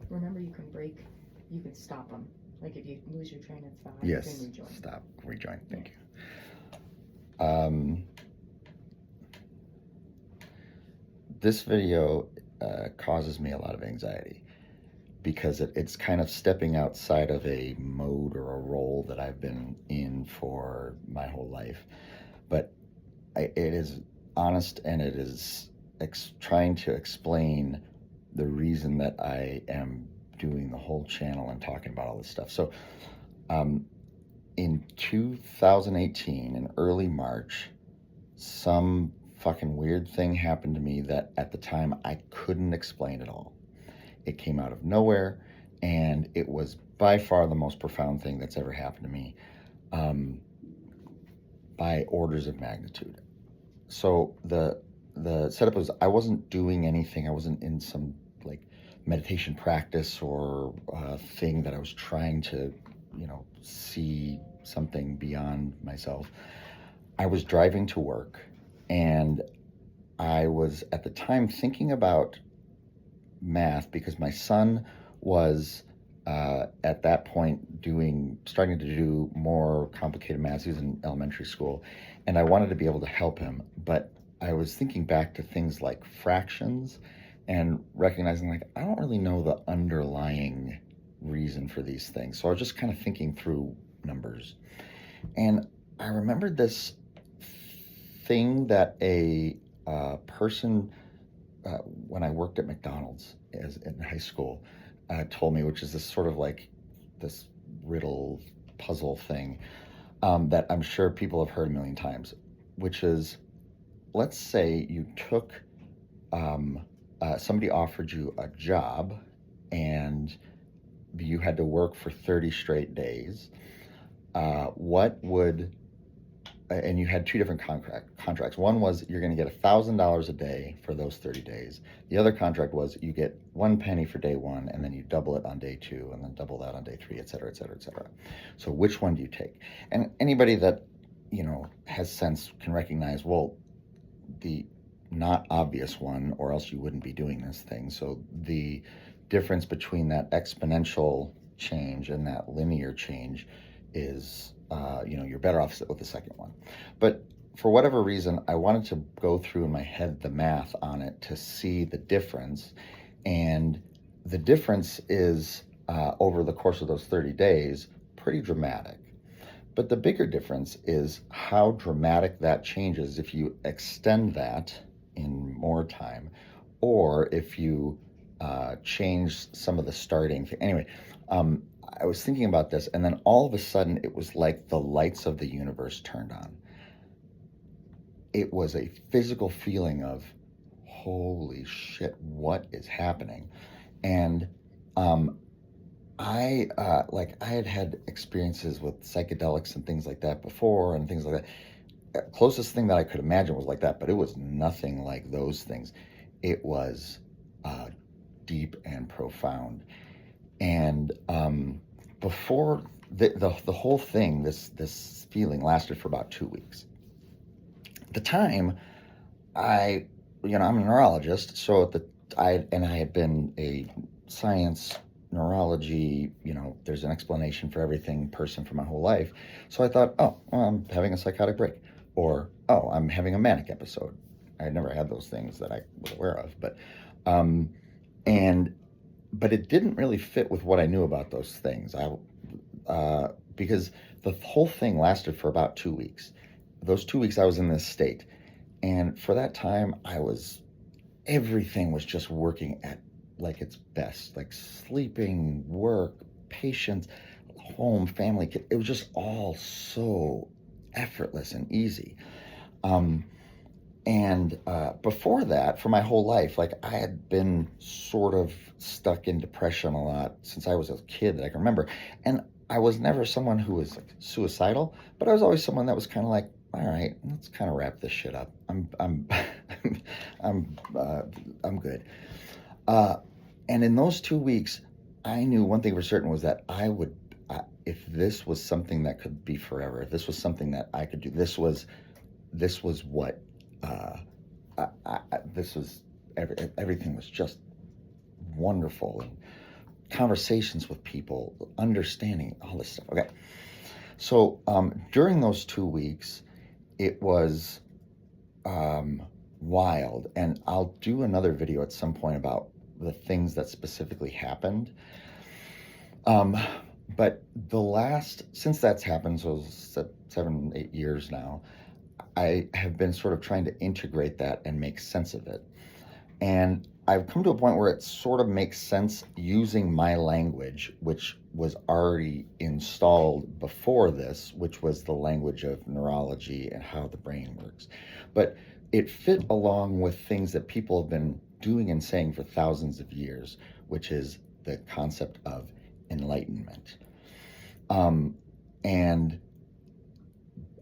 remember you can stop them. Like if you lose your train of thought, you Yes. can rejoin. Stop. Rejoin. Thank Yeah. you. This video causes me a lot of anxiety because it's kind of stepping outside of a mode or a role that I've been in for my whole life. But it is honest, and it is trying to explain the reason that I am doing the whole channel and talking about all this stuff. So, in 2018, in early March, some fucking weird thing happened to me that at the time I couldn't explain at all. It came out of nowhere, and it was by far the most profound thing that's ever happened to me, um, by orders of magnitude. So the setup was, I wasn't doing anything. I wasn't in some like meditation practice or thing that I was trying to, see something beyond myself. I was driving to work, and I was at the time thinking about math because my son was at that point starting to do more complicated math. He was in elementary school, and I wanted to be able to help him. But I was thinking back to things like fractions and recognizing like I don't really know the underlying reason for these things. So I was just kind of thinking through numbers. And I remembered this thing that a person when I worked at McDonald's as in high school told me, which is this sort of like this riddle puzzle thing that I'm sure people have heard a million times, which is, let's say you took somebody offered you a job and you had to work for 30 straight days. What would and you had two different contracts. One was you're going to get $1,000 a day for those 30 days. The other contract was you get 1 penny for day one, and then you double it on day two, and then double that on day three, et cetera, et cetera, et cetera. So which one do you take? And anybody that has sense can recognize, well, the not obvious one, or else you wouldn't be doing this thing. So the difference between that exponential change and that linear change is, you're better off with the second one. But for whatever reason, I wanted to go through in my head the math on it to see the difference. And the difference is, over the course of those 30 days, pretty dramatic. But the bigger difference is how dramatic that changes if you extend that in more time, or if you change some of the starting thing. Anyway, I was thinking about this, and then all of a sudden it was like the lights of the universe turned on. It was a physical feeling of, holy shit, what is happening? And I had experiences with psychedelics and things like that before, and things like that. Closest thing that I could imagine was like that, but it was nothing like those things. It was deep and profound. And before the whole thing, this feeling lasted for about 2 weeks. At the time, I'm a neurologist, so I had been a science neurology, there's an explanation for everything person for my whole life. So I thought, oh, well, I'm having a psychotic break, or oh, I'm having a manic episode. I had never had those things that I was aware of, um, and but it didn't really fit with what I knew about those things. Because the whole thing lasted for about 2 weeks. Those 2 weeks I was in this state, and for that time everything was just working at like its best, like sleeping, work, patience, home, family, kid. It was just all so effortless and easy. And before that, for my whole life, like I had been sort of stuck in depression a lot since I was a kid that I can remember. And I was never someone who was like suicidal, but I was always someone that was kind of like, all right, let's kind of wrap this shit up. I'm I'm good. Uh, and in those 2 weeks, I knew one thing for certain was that if this was something that could be forever, if this was something that I could do, this was what this was everything was just wonderful. conversations with people, understanding all this stuff. Okay. So during those 2 weeks, it was wild. And I'll do another video at some point about the things that specifically happened. But since that's happened, so 7, 8 years now, I have been sort of trying to integrate that and make sense of it. And I've come to a point where it sort of makes sense using my language, which was already installed before this, which was the language of neurology and how the brain works. But it fit along with things that people have been doing and saying for thousands of years, which is the concept of enlightenment. And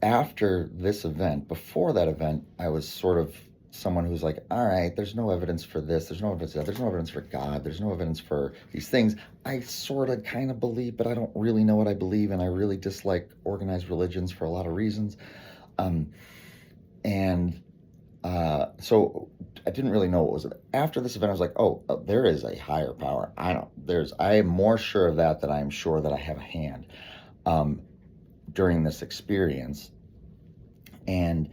after this event, before that event, I was sort of someone who's like, all right, there's no evidence for this, there's no evidence for that, there's no evidence for God, there's no evidence for these things. I sort of kind of believe, but I don't really know what I believe, and I really dislike organized religions for a lot of reasons. So I didn't really know what was it. After this event, I was like, oh, there is a higher power. I am more sure of that than I am sure that I have a hand during this experience. And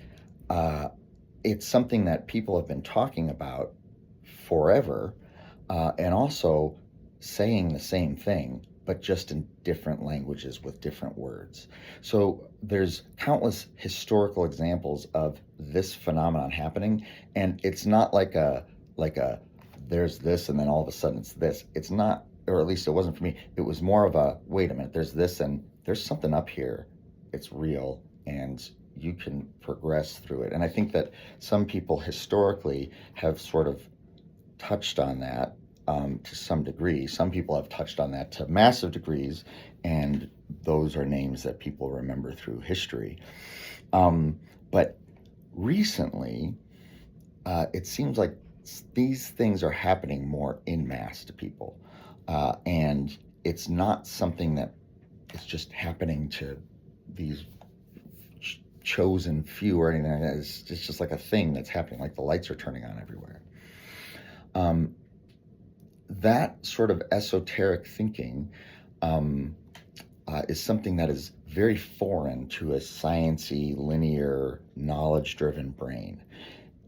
it's something that people have been talking about forever, and also saying the same thing, but just in different languages with different words. So there's countless historical examples of this phenomenon happening, and it's not like a there's this and then all of a sudden it's this. It's not, or at least it wasn't for me. It was more of a, wait a minute, there's this and there's something up here. It's real, and you can progress through it. And I think that some people historically have sort of touched on that to some degree. Some people have touched on that to massive degrees, and those are names that people remember through history. But recently, it seems like these things are happening more en masse to people. And it's not something that is just happening to these chosen few or anything like that. It's just like a thing that's happening, like the lights are turning on everywhere. That sort of esoteric thinking is something that is very foreign to a sciencey, linear, knowledge-driven brain,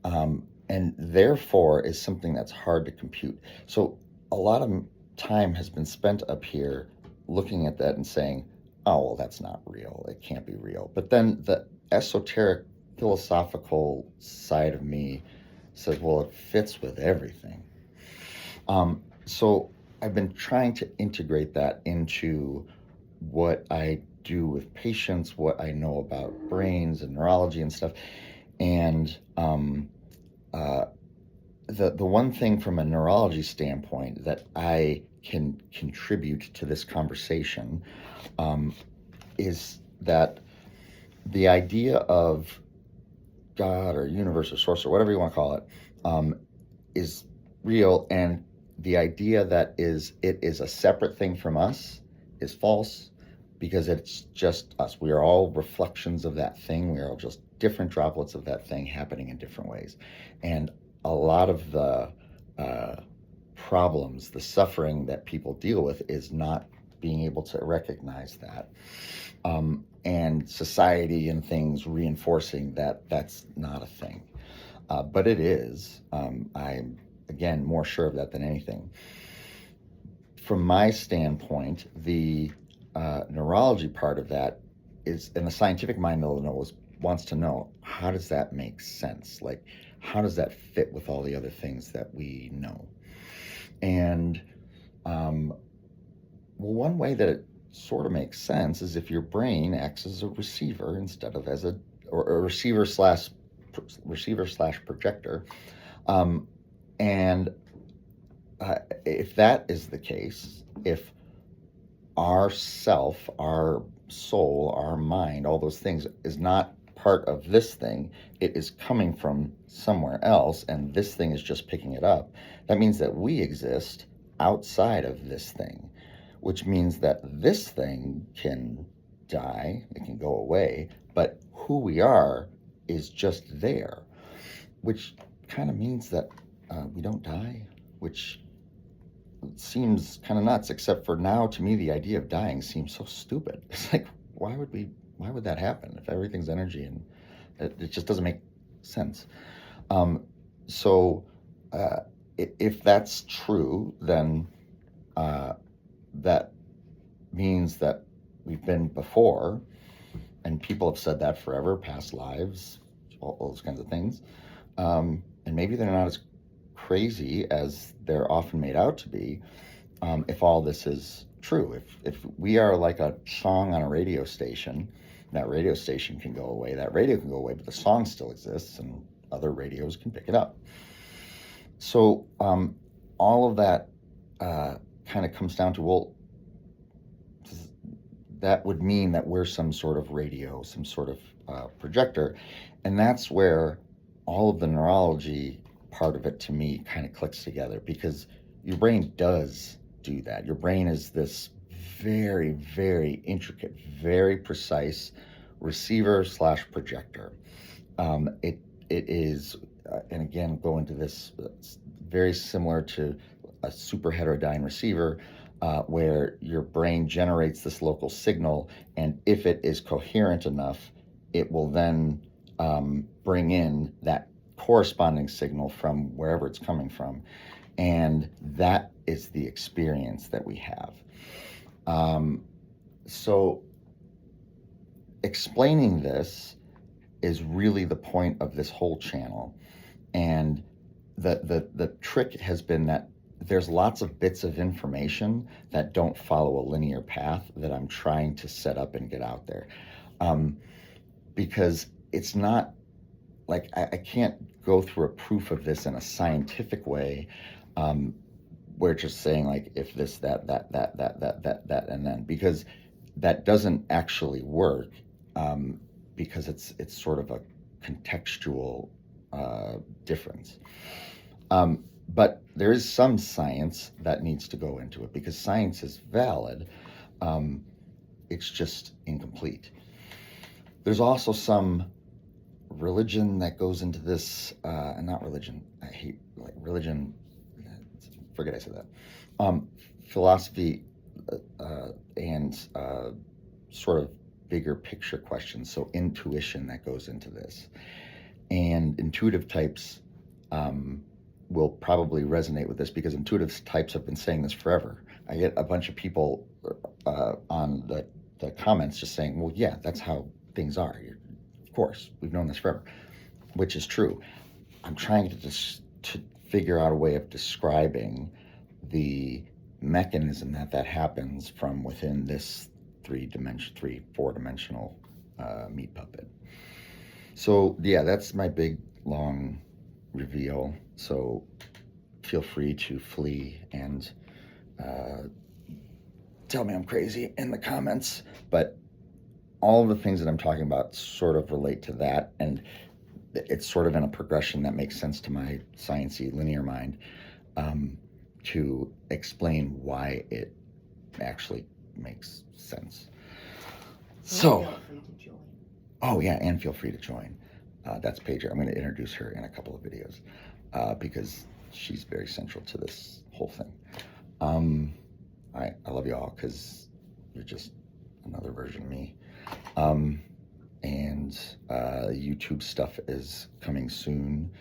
and therefore is something that's hard to compute. So a lot of time has been spent up here looking at that and saying, oh, well, that's not real. It can't be real. But then the esoteric, philosophical side of me says, well, it fits with everything. So I've been trying to integrate that into what I do with patients, what I know about brains and neurology and stuff. And the one thing from a neurology standpoint that I can contribute to this conversation is that the idea of God or universe or source or whatever you want to call it is real, and the idea that it is a separate thing from us is false, because it's just us. We are all reflections of that thing. We are all just different droplets of that thing happening in different ways. And a lot of the problems, the suffering that people deal with is not being able to recognize that. And society and things reinforcing that that's not a thing. But it is. I'm, again, more sure of that than anything. From my standpoint, the neurology part of that is, and the scientific mind wants to know, how does that make sense? Like, how does that fit with all the other things that we know? And well, one way that it sort of makes sense is if your brain acts as a receiver instead of as a receiver slash projector. And if that is the case, if our self, our soul, our mind, all those things is not part of this thing, it is coming from somewhere else, and this thing is just picking it up, that means that we exist outside of this thing, which means that this thing can die, it can go away, but who we are is just there, which kind of means that we don't die, which seems kind of nuts, except for now, to me, the idea of dying seems so stupid. It's like, why would that happen if everything's energy, and it just doesn't make sense. So if that's true, then that means that we've been before, and people have said that forever, past lives, all those kinds of things. And maybe they're not as crazy as they're often made out to be, if all this is true. If we are like a song on a radio station, that radio station can go away, that radio can go away, but the song still exists, and other radios can pick it up. So all of that kind of comes down to, well, that would mean that we're some sort of radio, some sort of projector. And that's where all of the neurology part of it, to me, kind of clicks together, because your brain does do that. Your brain is this very, very intricate, very precise receiver / projector. It is, and again, go into this, very similar to a super heterodyne receiver, where your brain generates this local signal, and if it is coherent enough, it will then bring in that corresponding signal from wherever it's coming from, and that is the experience that we have. So explaining this is really the point of this whole channel, and the trick has been that there's lots of bits of information that don't follow a linear path that I'm trying to set up and get out there, because it's not like I can't go through a proof of this in a scientific way, where it's just saying like, if this, that, and then, because that doesn't actually work, because it's sort of a contextual difference. But there is some science that needs to go into it, because science is valid. It's just incomplete. There's also some religion that goes into this, and not religion, I hate like religion, forget I said that. Philosophy and sort of bigger picture questions, so intuition that goes into this. And intuitive types will probably resonate with this, because intuitive types have been saying this forever. I get a bunch of people on the comments just saying, well, yeah, that's how things are. Of course, we've known this forever, which is true. I'm trying to figure out a way of describing the mechanism that happens from within this 4-dimensional meat puppet. So yeah, that's my big, long reveal. So feel free to flee and tell me I'm crazy in the comments. But all of the things that I'm talking about sort of relate to that, and it's sort of in a progression that makes sense to my sciencey linear mind, to explain why it actually makes sense. So, Feel free to join. oh yeah, and feel free to join. That's Pager. I'm going to introduce her in a couple of videos, because she's very central to this whole thing. All right, I love you all, because you're just another version of me. And YouTube stuff is coming soon.